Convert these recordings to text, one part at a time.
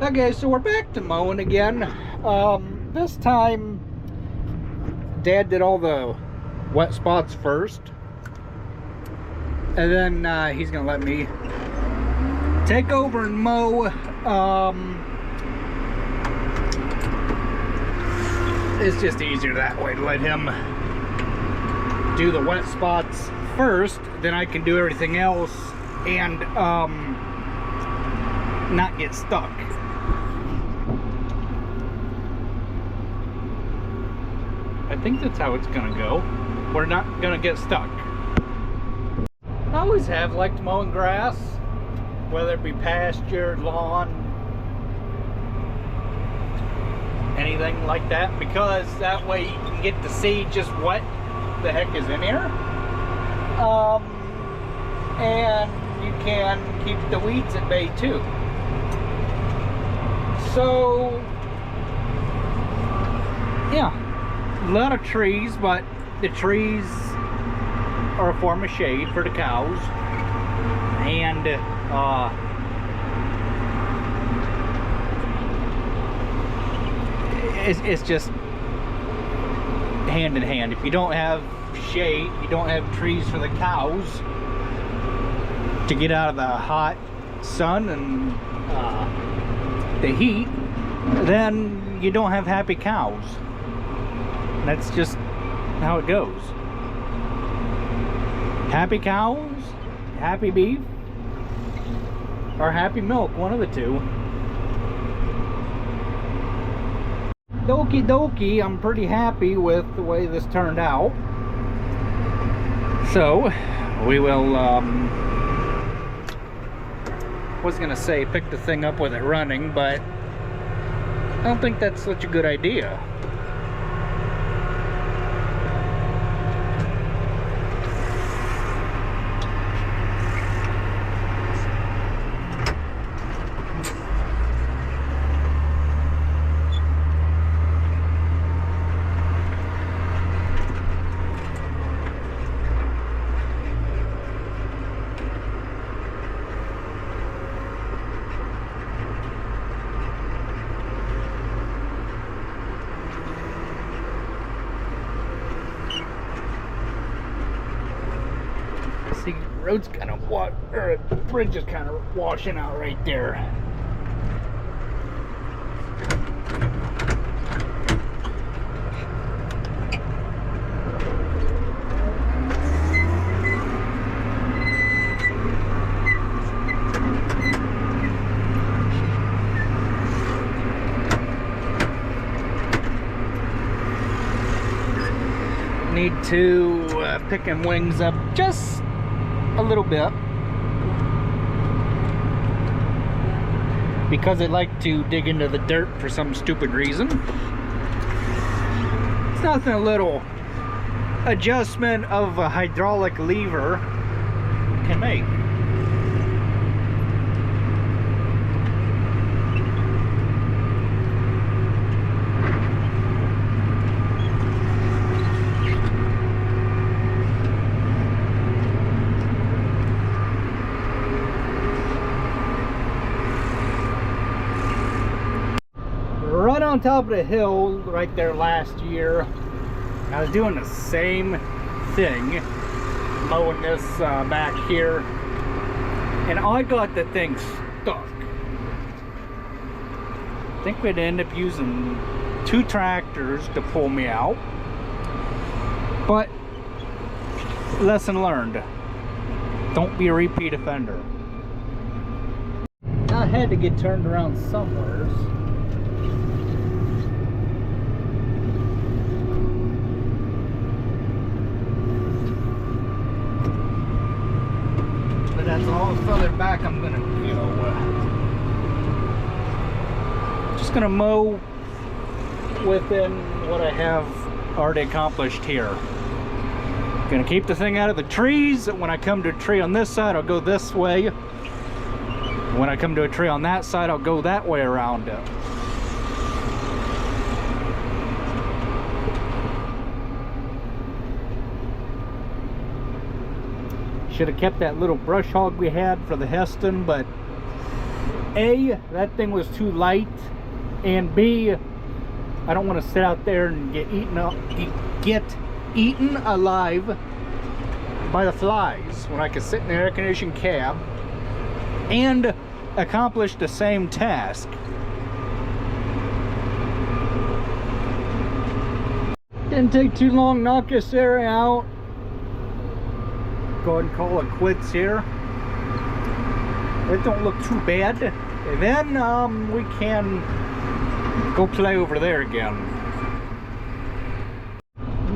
Okay, so we're back to mowing again. This time, Dad did all the wet spots first. And then he's gonna let me take over and mow. It's just easier that way to let him do the wet spots first, then I can do everything else and not get stuck. I think that's how it's gonna go. We're not gonna get stuck. I always have liked mowing grass, whether it be pasture, lawn, anything like that, because that way you can get to see just what the heck is in here. And you can keep the weeds at bay too. So, yeah, a lot of trees, but the trees are a form of shade for the cows, and it's just hand in hand. If you don't have shade, you don't have trees for the cows to get out of the hot sun and the heat, then you don't have happy cows. That's just how it goes. Happy cows, happy beef, or happy milk, one of the two. Dokie dokie, I'm pretty happy with the way this turned out. So, we will, was gonna say pick the thing up with it running, but I don't think that's such a good idea. See, the road's kind of or the bridge is kind of washing out right there. Need to pick them wings up just a little bit, because I like to dig into the dirt for some stupid reason. It's nothing a little adjustment of a hydraulic lever can make. Right on top of the hill right there last year, I was doing the same thing, mowing this back here, and I got the thing stuck. I think we'd end up using 2 tractors to pull me out, but lesson learned, don't be a repeat offender. I had to get turned around somewhere. That's all further back I'm gonna go. Just gonna mow within what I have already accomplished here. Gonna keep the thing out of the trees. When I come to a tree on this side, I'll go this way. When I come to a tree on that side, I'll go that way around it. Should have kept that little brush hog we had for the Heston, but A, that thing was too light, and B, I don't want to sit out there and get eaten alive by the flies when I could sit in an air-conditioned cab and accomplish the same task. Didn't take too long to knock this area out. Go ahead and call it quits here. It don't look too bad. And then we can go play over there again.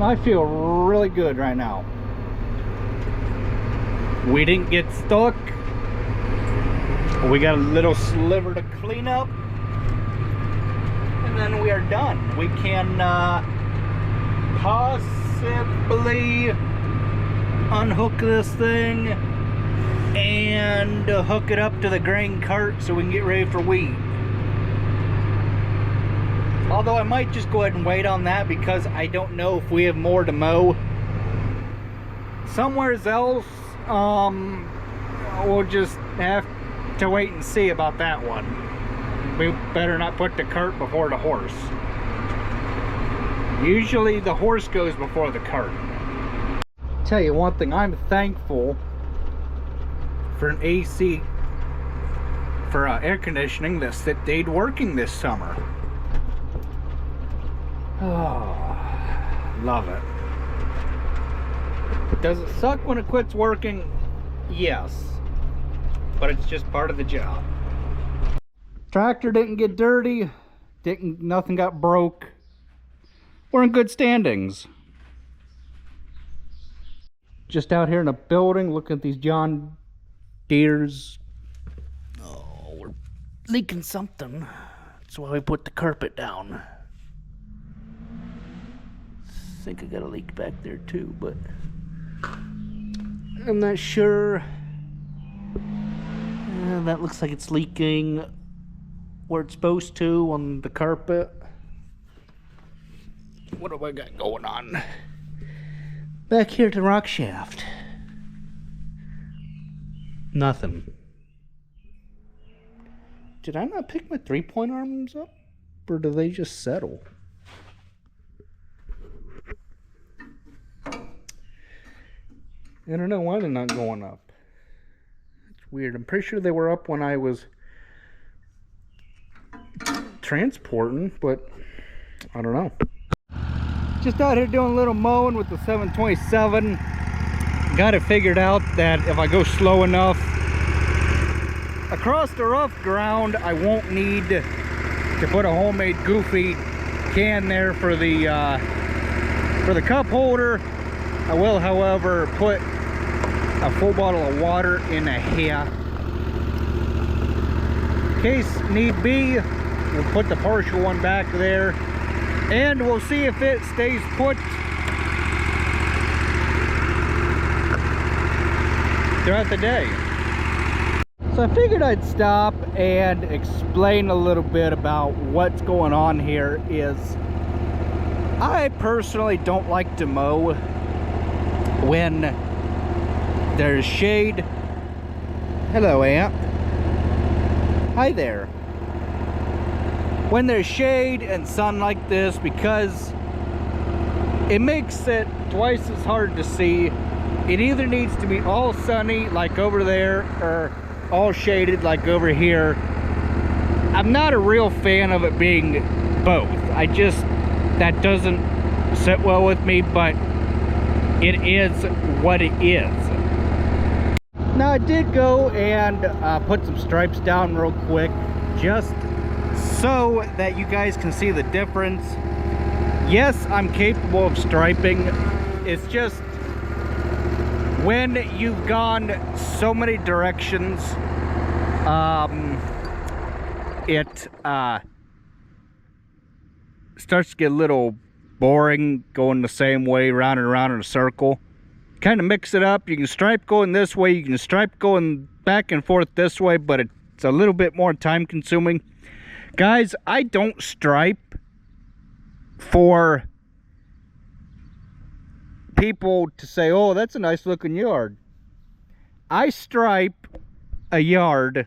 I feel really good right now. We didn't get stuck. We got a little sliver to clean up, and then we are done. We can possibly unhook this thing and hook it up to the grain cart so we can get ready for wheat. Although I might just go ahead and wait on that because I don't know if we have more to mow. Somewhere else, we'll just have to wait and see about that one. We better not put the cart before the horse. Usually the horse goes before the cart. Tell you one thing, I'm thankful for an AC, for air conditioning that stayed working this summer. Oh, love it. Does it suck when it quits working? Yes, but it's just part of the job. Tractor didn't get dirty, nothing got broke. We're in good standings. Just out here in a building looking at these John Deere's. Oh, we're leaking something. That's why we put the carpet down. I think I got a leak back there too, but I'm not sure. That looks like it's leaking where it's supposed to on the carpet. What have I got going on? Back here to rock shaft. Nothing. Did I not pick my 3-point arms up? Or do they just settle? I don't know why they're not going up. It's weird. I'm pretty sure they were up when I was transporting, but I don't know. Just out here doing a little mowing with the 727. Got it figured out that if I go slow enough across the rough ground, I won't need to put a homemade goofy can there for the cup holder. I will, however, put a full bottle of water in a here. In case need be, we'll put the partial one back there, and we'll see if it stays put throughout the day. So I figured I'd stop and explain a little bit about what's going on here. Is I personally don't like to mow when there's shade. Hello, Aunt. Hi there. When there's shade and sun like this, because it makes it twice as hard to see. It either needs to be all sunny like over there, or all shaded like over here. I'm not a real fan of it being both. That doesn't sit well with me, but it is what it is. Now I did go and put some stripes down real quick, just so that you guys can see the difference. Yes, I'm capable of striping. It's just when you've gone so many directions, it starts to get a little boring going the same way round and around in a circle. Kind of mix it up. You can stripe going this way, you can stripe going back and forth this way, but it's a little bit more time consuming. Guys, I don't stripe for people to say, oh, that's a nice looking yard. I stripe a yard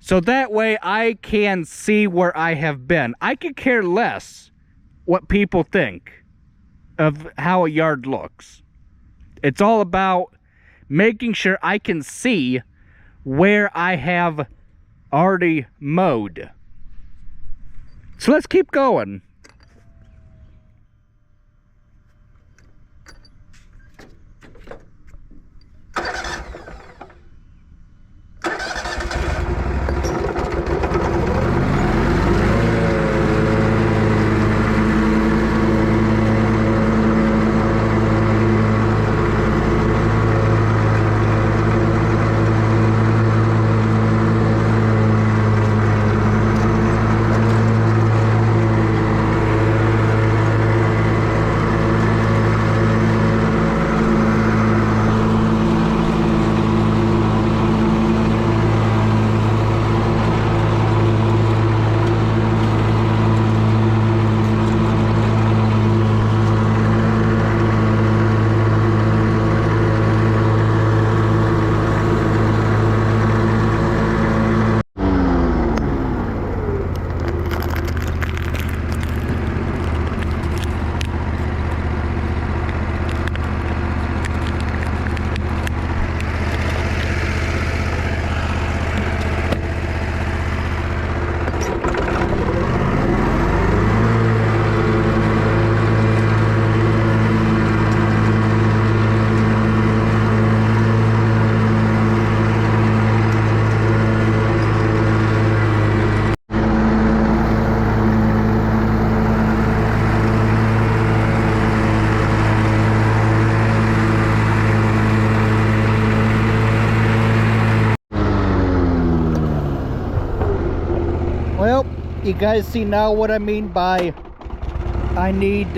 So that way I can see where I have been. I could care less what people think of how a yard looks. It's all about making sure I can see where I have already mowed. So let's keep going. Well, you guys see now what I mean by I need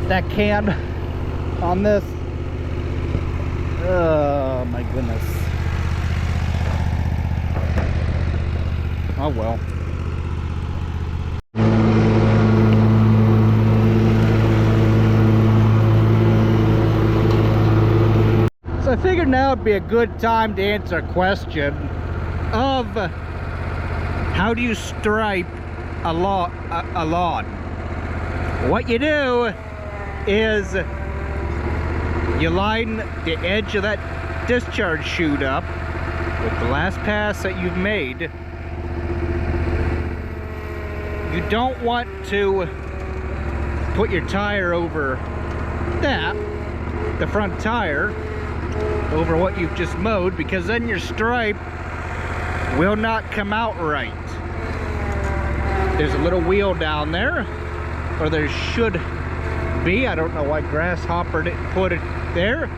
that can on this. Oh my goodness. Oh well. So I figured now would be a good time to answer a question of how do you stripe a lawn? What you do is you line the edge of that discharge chute up with the last pass that you've made. You don't want to put your tire over that, the front tire, over what you've just mowed, because then your stripe will not come out right. There's a little wheel down there, or there should be. I don't know why Grasshopper didn't put it there,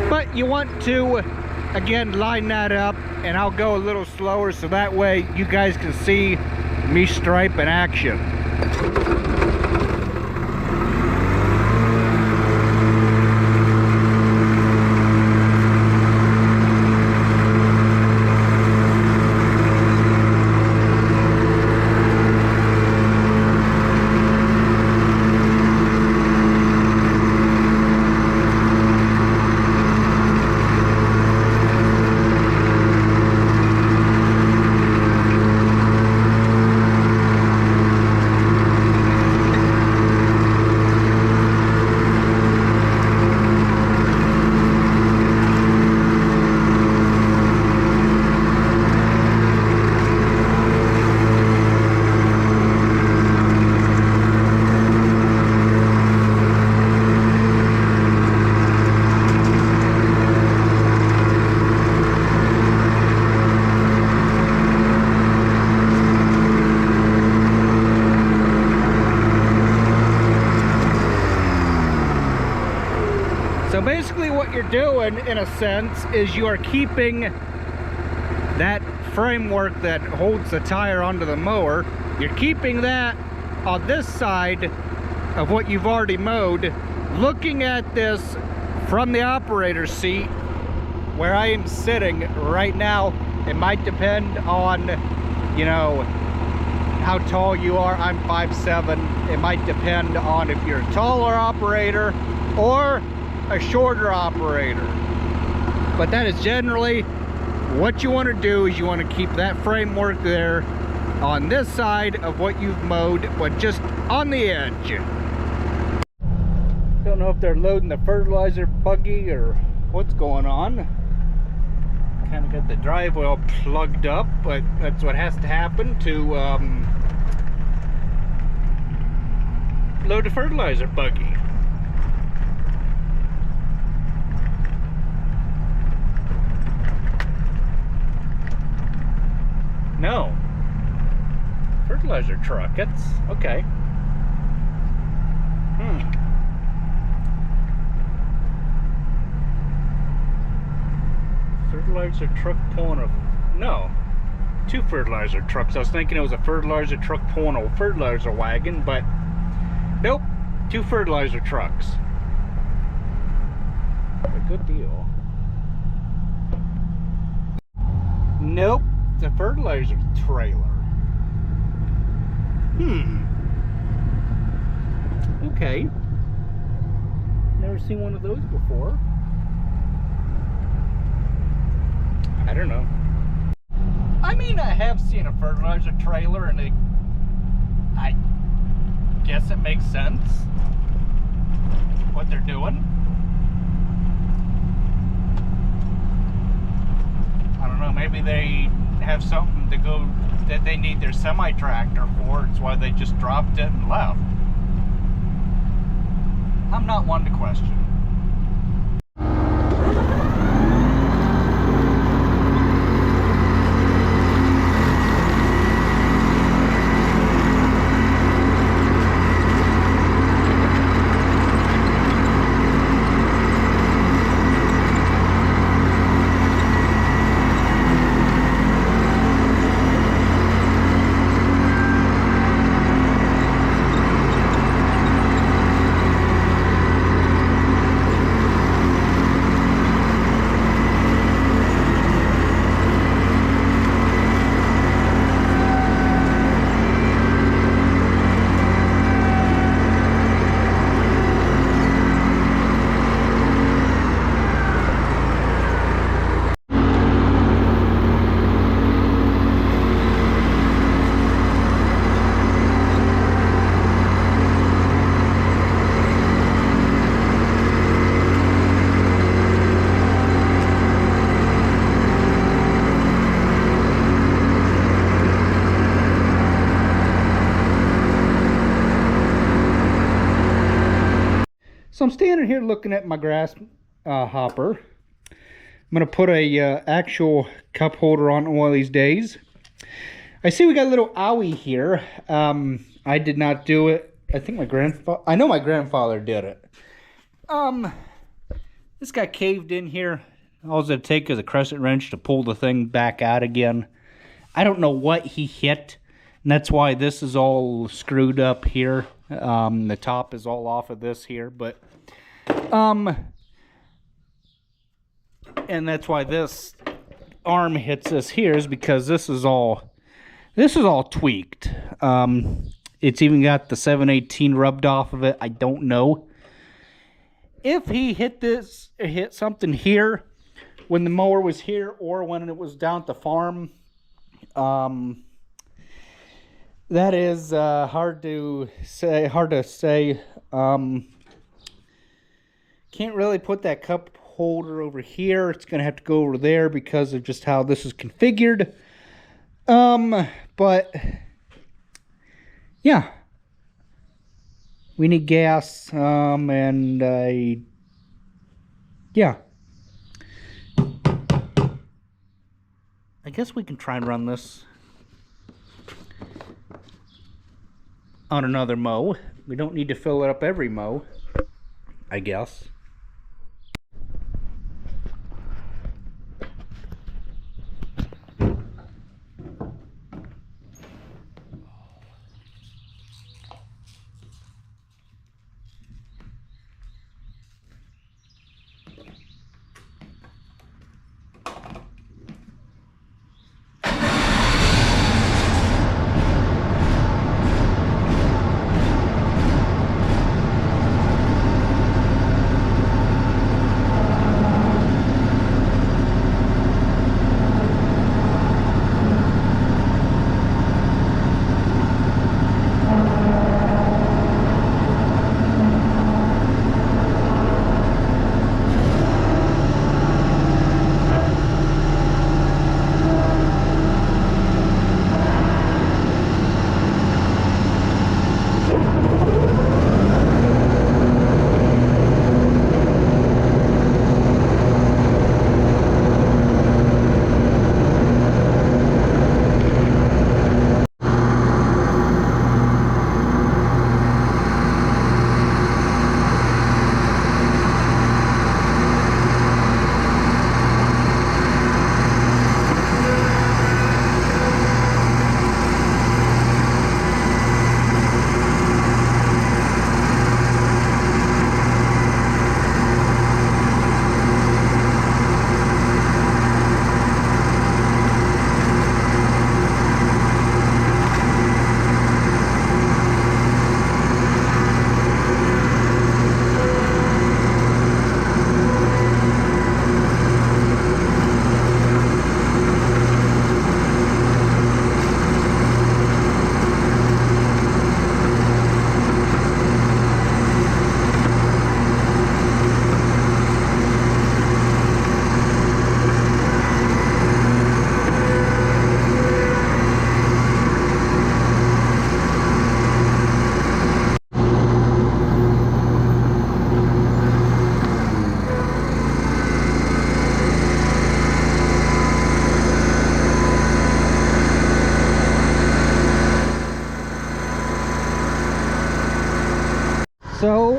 but you want to again line that up, and I'll go a little slower so that way you guys can see me stripe in action. So basically what you're doing, in a sense, is you are keeping that framework that holds the tire onto the mower, you're keeping that on this side of what you've already mowed, looking at this from the operator's seat where I am sitting right now. It might depend on, you know, how tall you are. I'm 5'7". It might depend on if you're a taller operator or a shorter operator. but that is generally what you want to do. Is you want to keep that framework there on this side of what you've mowed, but just on the edge. Don't know if they're loading the fertilizer buggy or what's going on. Kind of got the drive well plugged up, but that's what has to happen to load the fertilizer buggy. No. Fertilizer truck. That's okay. Fertilizer truck pulling a... No. 2 fertilizer trucks. I was thinking it was a fertilizer truck pulling a fertilizer wagon, but nope. 2 fertilizer trucks. A good deal. Nope. It's a fertilizer trailer. Okay. Never seen one of those before. I don't know. I mean, I have seen a fertilizer trailer, and I guess it makes sense what they're doing. I don't know, maybe they have something to go that they need their semi-tractor for. It's why they just dropped it and left. I'm not one to question. So I'm standing here looking at my grass hopper. I'm going to put a actual cup holder on one of these days. I see we got a little owie here. I did not do it. I think my grandfather... I know my grandfather did it. This got caved in here. All it'll take is a crescent wrench to pull the thing back out again. I don't know what he hit, and that's why this is all screwed up here. The top is all off of this here, but and that's why this arm hits this here, is because this is all tweaked. It's even got the 718 rubbed off of it. I don't know if he hit something here when the mower was here or when it was down at the farm. That is hard to say. Can't really put that cup holder over here. It's gonna have to go over there because of just how this is configured. But yeah, we need gas. And yeah, I guess we can try and run this on another mow. We don't need to fill it up every mow, I guess.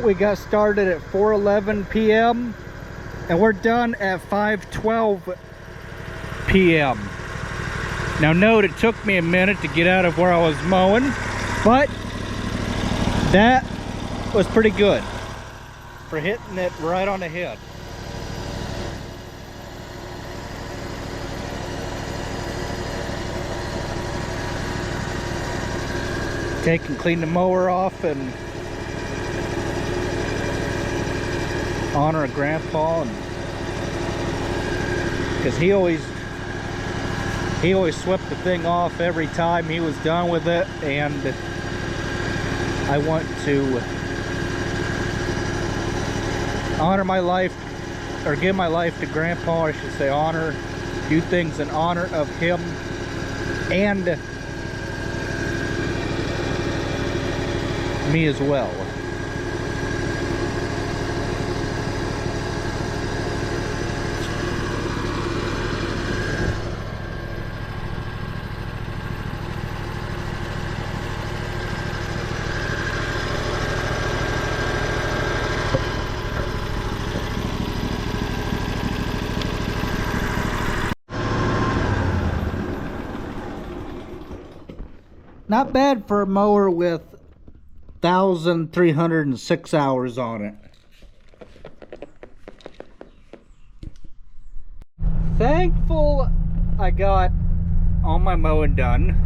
we got started at 4:11 p.m. and we're done at 5:12 p.m. Now note, it took me a minute to get out of where I was mowing, but that was pretty good for hitting it right on the head. Take and clean the mower off and honor a grandpa, because he always swept the thing off every time he was done with it, and I want to honor my life, or give my life to grandpa, I should say, honor, do things in honor of him and me as well. Not bad for a mower with 1,306 hours on it. Thankful I got all my mowing done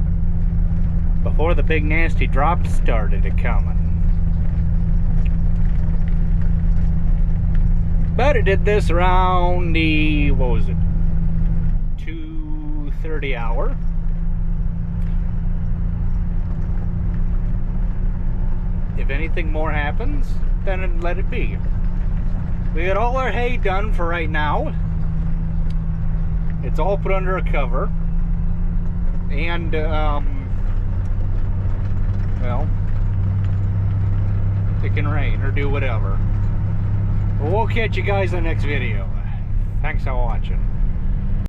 before the big nasty drops started coming. But I did this around the, what was it, 2:30 hour. If anything more happens, then let it be. We got all our hay done for right now. It's all put under a cover. And, well, it can rain or do whatever. But we'll catch you guys in the next video. Thanks for watching.